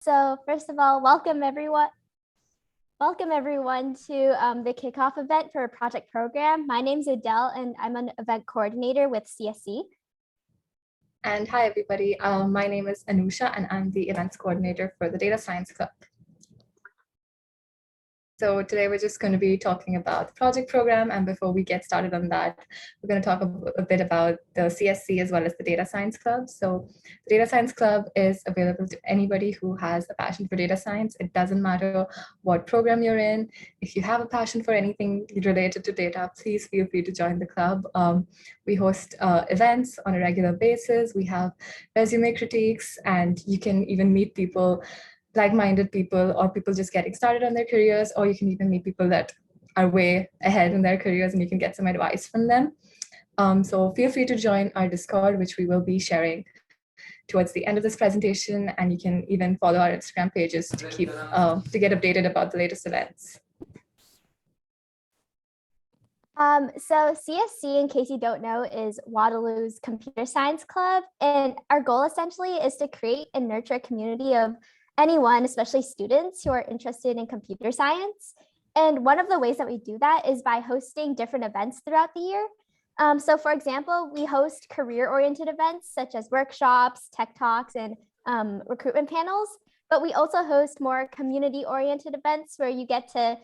So first of all, welcome everyone. Welcome everyone to the Kickoff event for a project program. My name is Adele and I'm an event coordinator with CSC. And hi, everybody. My name is Anusha, and I'm the events coordinator for the Data Science Club. So today we're just going to be talking about the project program. And before we get started on that, we're going to talk a bit about the CSC as well as the Data Science Club. So the Data Science Club is available to anybody who has a passion for data science. It doesn't matter what program you're in. If you have a passion for anything related to data, please feel free to join the club. We host events on a regular basis. We have resume critiques, and you can even meet people, like-minded people, or people just getting started on their careers, or you can even meet people that are way ahead in their careers and you can get some advice from them. So feel free to join our Discord, which we will be sharing towards the end of this presentation, and you can even follow our Instagram pages to get updated about the latest events. So CSC, in case you don't know, is Waterloo's computer science club. And our goal essentially is to create and nurture a community of anyone, especially students who are interested in computer science. And one of the ways that we do that is by hosting different events throughout the year. So for example, we host career-oriented events such as workshops, tech talks, and recruitment panels. But we also host more community-oriented events where you get to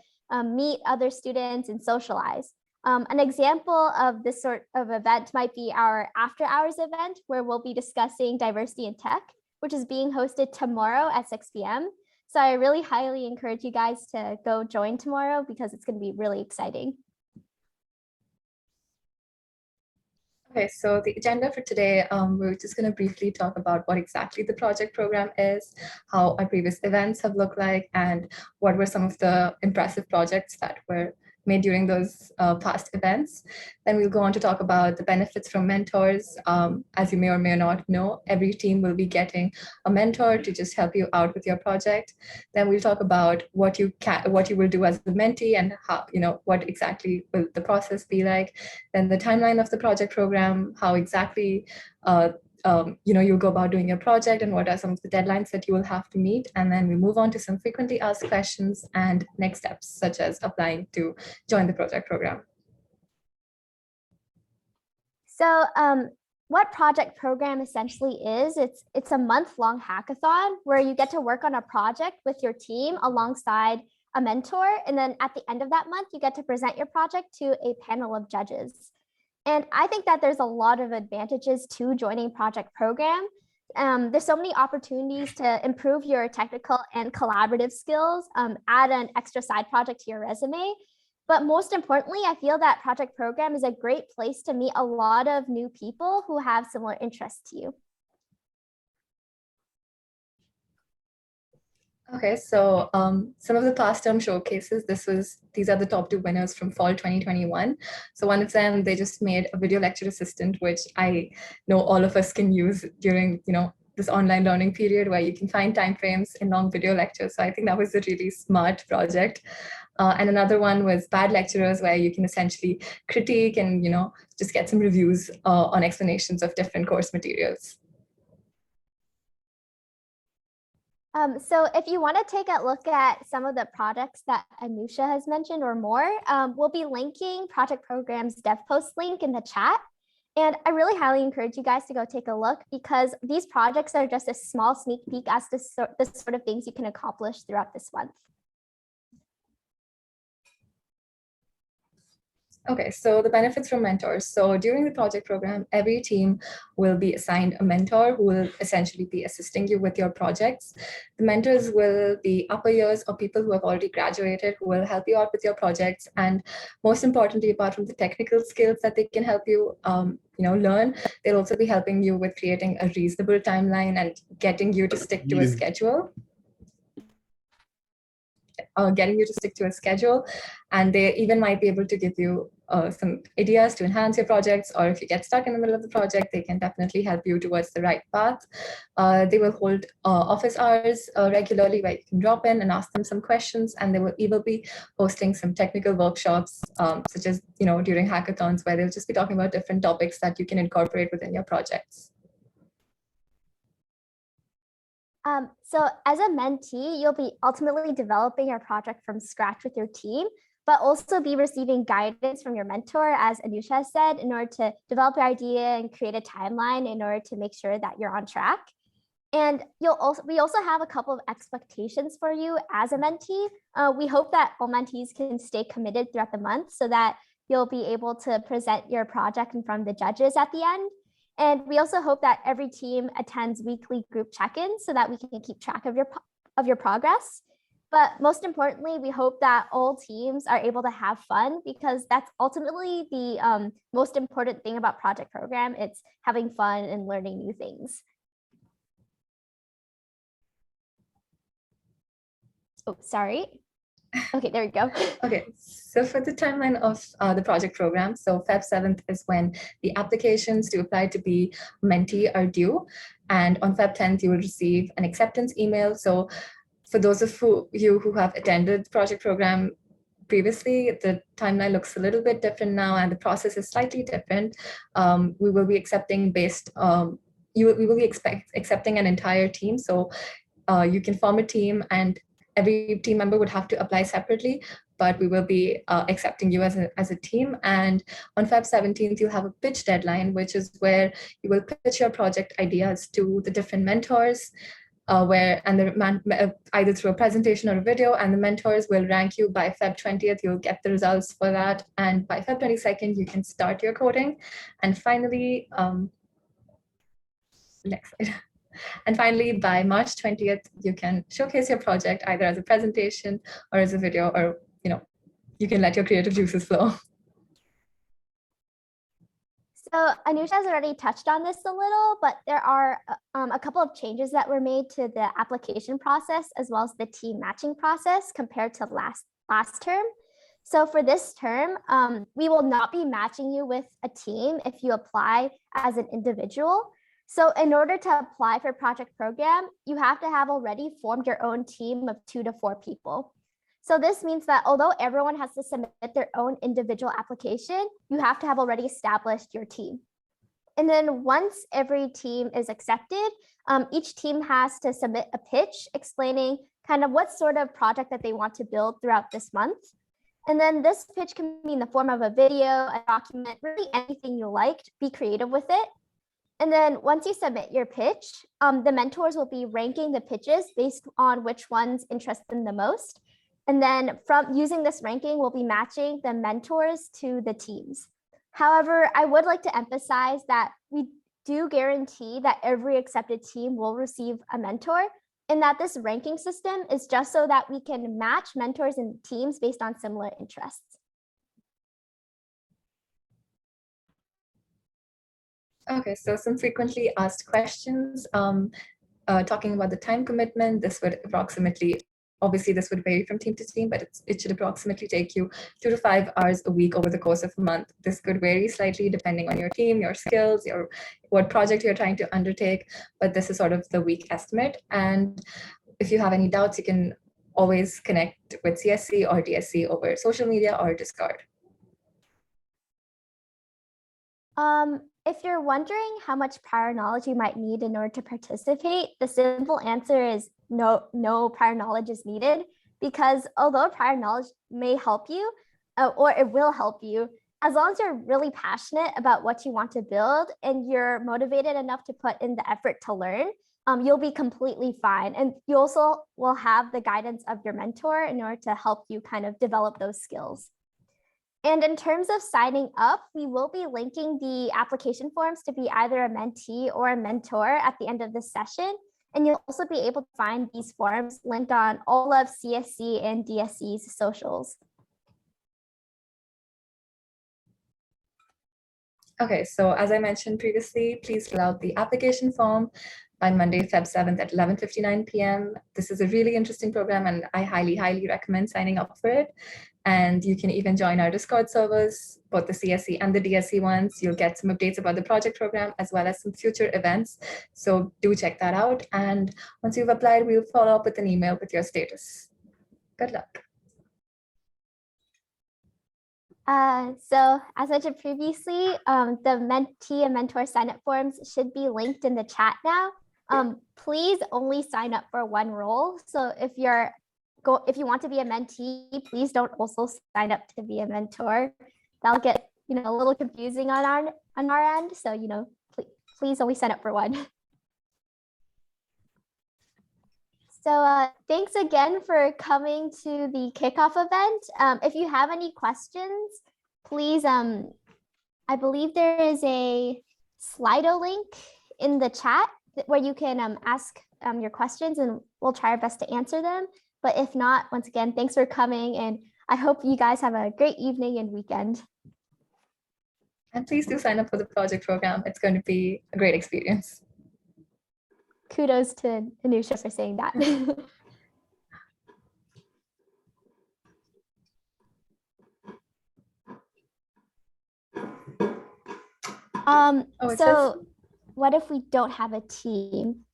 meet other students and socialize. An example of this sort of event might be our after hours event, where we'll be discussing diversity in tech, which is being hosted tomorrow at 6 p.m. So I really highly encourage you guys to go join tomorrow because it's going to be really exciting. Okay, so the agenda for today, we're just going to briefly talk about what exactly the project program is, how our previous events have looked like, and what were some of the impressive projects that were made during those past events. Then we'll go on to talk about the benefits from mentors. As you may or may not know, every team will be getting a mentor to just help you out with your project. Then we'll talk about what you will do as a mentee and how, what exactly will the process be like. Then the timeline of the project program, how exactly you'll go about doing your project and what are some of the deadlines that you will have to meet. And then we move on to some frequently asked questions and next steps, such as applying to join the project program. So what project program essentially is, it's a month-long hackathon where you get to work on a project with your team alongside a mentor. And then at the end of that month, you get to present your project to a panel of judges. And I think that there's a lot of advantages to joining project program. There's so many opportunities to improve your technical and collaborative skills, add an extra side project to your resume. But most importantly, I feel that project program is a great place to meet a lot of new people who have similar interests to you. Okay, so some of the past term showcases, these are the top 2 winners from fall 2021. So one of them, they just made a video lecture assistant, which I know all of us can use during, this online learning period where you can find timeframes in long video lectures. So I think that was a really smart project. And another one was bad lecturers, where you can essentially critique and, just get some reviews on explanations of different course materials. So if you want to take a look at some of the projects that Anusha has mentioned or more, we'll be linking Project Program's dev post link in the chat. And I really highly encourage you guys to go take a look because these projects are just a small sneak peek as to the sort of things you can accomplish throughout this month. Okay, so the benefits from mentors. So during the project program, every team will be assigned a mentor who will essentially be assisting you with your projects. The mentors will be upper years or people who have already graduated who will help you out with your projects. And most importantly, apart from the technical skills that they can help you learn, they'll also be helping you with creating a reasonable timeline and getting you to stick to a schedule. And they even might be able to give you some ideas to enhance your projects, or if you get stuck in the middle of the project, they can definitely help you towards the right path. They will hold office hours regularly where you can drop in and ask them some questions, and they will even be hosting some technical workshops, such as during hackathons, where they'll just be talking about different topics that you can incorporate within your projects. So as a mentee, you'll be ultimately developing your project from scratch with your team, but also be receiving guidance from your mentor, as Anusha said, in order to develop your idea and create a timeline in order to make sure that you're on track. And we also have a couple of expectations for you as a mentee. We hope that all mentees can stay committed throughout the month so that you'll be able to present your project in front of the judges at the end. And we also hope that every team attends weekly group check-ins so that we can keep track of your progress. But most importantly, we hope that all teams are able to have fun, because that's ultimately the most important thing about project program. It's having fun and learning new things. Oh, sorry. Okay, there you go. Okay, so for the timeline of the project program, so Feb 7th is when the applications to apply to be mentee are due. And on Feb 10th, you will receive an acceptance email. So for those of you who have attended the project program previously, the timeline looks a little bit different now, and the process is slightly different. We will be accepting we will be accepting an entire team. So you can form a team, and every team member would have to apply separately, but we will be accepting you as a team. And on Feb 17th, you'll have a pitch deadline, which is where you will pitch your project ideas to the different mentors, either through a presentation or a video, and the mentors will rank you. By Feb 20th, you'll get the results for that. And by Feb 22nd, you can start your coding. And finally, next slide. And finally, by March 20th, you can showcase your project either as a presentation or as a video, or you can let your creative juices flow. So Anusha has already touched on this a little, but there are a couple of changes that were made to the application process as well as the team matching process compared to last term. So for this term, we will not be matching you with a team if you apply as an individual. So in order to apply for project program, you have to have already formed your own team of 2 to 4 people. So this means that although everyone has to submit their own individual application, you have to have already established your team. And then once every team is accepted, each team has to submit a pitch explaining kind of what sort of project that they want to build throughout this month. And then this pitch can be in the form of a video, a document, really anything you like. Be creative with it. And then once you submit your pitch, the mentors will be ranking the pitches based on which ones interest them the most. And then from using this ranking, we'll be matching the mentors to the teams. However, I would like to emphasize that we do guarantee that every accepted team will receive a mentor, and that this ranking system is just so that we can match mentors and teams based on similar interests. Okay, so some frequently asked questions. Talking about the time commitment, this would obviously this would vary from team to team, but it should approximately take you 2 to 5 hours a week over the course of a month. This could vary slightly depending on your team, your skills, what project you're trying to undertake, but this is sort of the week estimate. And if you have any doubts, you can always connect with CSC or DSC over social media or Discord. If you're wondering how much prior knowledge you might need in order to participate, the simple answer is no prior knowledge is needed, because although prior knowledge may help you, or it will help you, as long as you're really passionate about what you want to build and you're motivated enough to put in the effort to learn, you'll be completely fine. And you also will have the guidance of your mentor in order to help you kind of develop those skills. And in terms of signing up, we will be linking the application forms to be either a mentee or a mentor at the end of this session. And you'll also be able to find these forms linked on all of CSC and DSC's socials. Okay, so as I mentioned previously, please fill out the application form by Monday, Feb 7th at 11:59 p.m. This is a really interesting program, and I highly, highly recommend signing up for it. And you can even join our Discord servers, both the CSC and the DSC ones. You'll get some updates about the project program as well as some future events. So do check that out. And once you've applied, we'll follow up with an email with your status. Good luck. So as I mentioned previously, the mentee and mentor sign-up forms should be linked in the chat now. please only sign up for one role. So if you want to be a mentee, please don't also sign up to be a mentor. That'll get a little confusing on our end. So please only sign up for one. So thanks again for coming to the kickoff event. If you have any questions, please, I believe there is a Slido link in the chat where you can ask your questions, and we'll try our best to answer them. But if not, once again, thanks for coming, and I hope you guys have a great evening and weekend. And please do sign up for the project program. It's going to be a great experience. Kudos to Anusha for saying that. So what if we don't have a team?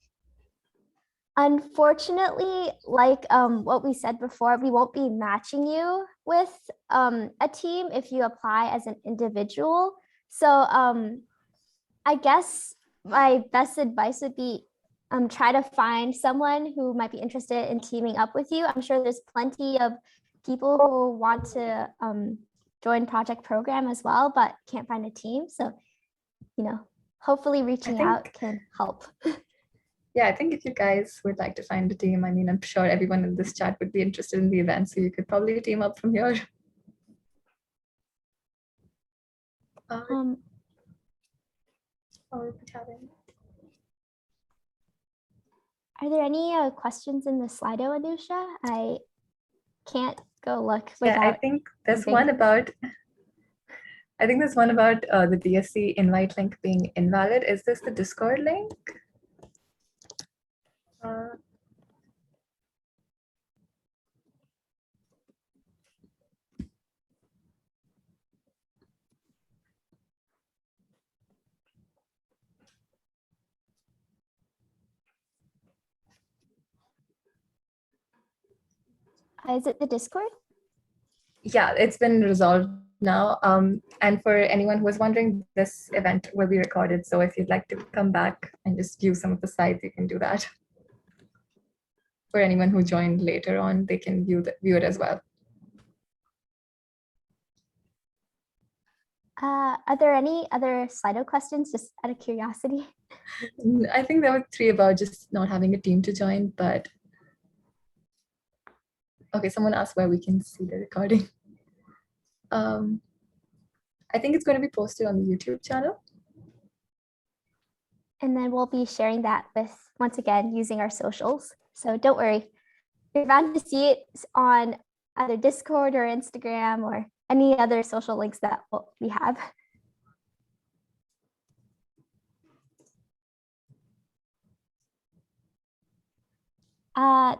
Unfortunately, like what we said before, we won't be matching you with a team if you apply as an individual. So I guess my best advice would be try to find someone who might be interested in teaming up with you. I'm sure there's plenty of people who want to join project program as well, but can't find a team. So, hopefully reaching out can help. Yeah, I think if you guys would like to find a team, I mean, I'm sure everyone in this chat would be interested in the event, so you could probably team up from here. Are there any questions in the Slido, Anusha? I can't go look. Yeah, I think there's one about. I think there's one about the DSC invite link being invalid. Is this the Discord link? Is it the Discord? Yeah, it's been resolved now. And for anyone who was wondering, this event will be recorded. So if you'd like to come back and just view some of the slides, you can do that. For anyone who joined later on, they can view it as well. Are there any other Slido questions, just out of curiosity? I think there were 3 about just not having a team to join, but okay, someone asked where we can see the recording. I think it's going to be posted on the YouTube channel. And then we'll be sharing that with, once again, using our socials. So don't worry, you're bound to see it on either Discord or Instagram or any other social links that we have.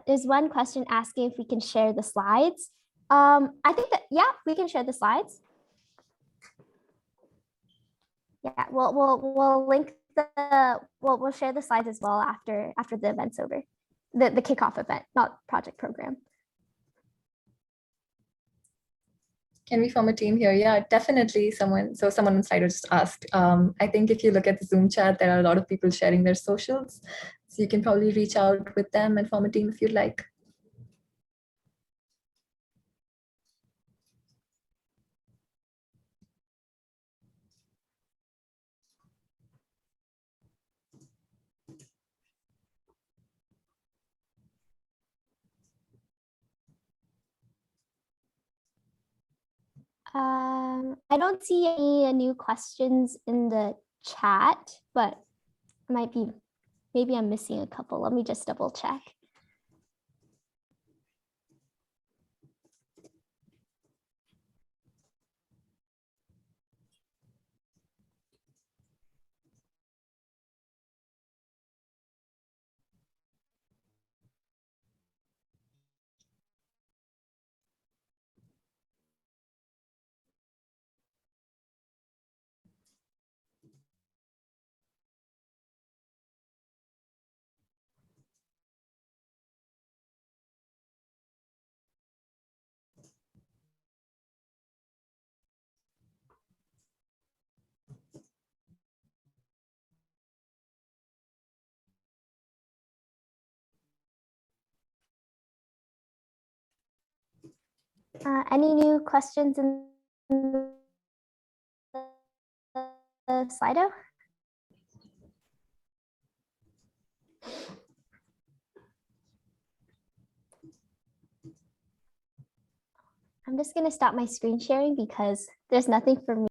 There's one question asking if we can share the slides. I think that, yeah, we can share the slides. Yeah, we'll link we'll share the slides as well after the event's over, the kickoff event, not project program. Can we form a team here? Yeah, definitely. Someone on Slido just asked. I think if you look at the Zoom chat, there are a lot of people sharing their socials. So you can probably reach out with them and form a team if you'd like. I don't see any new questions in the chat, but maybe I'm missing a couple. Let me just double check. Any new questions in the Slido? I'm just going to stop my screen sharing because there's nothing for me.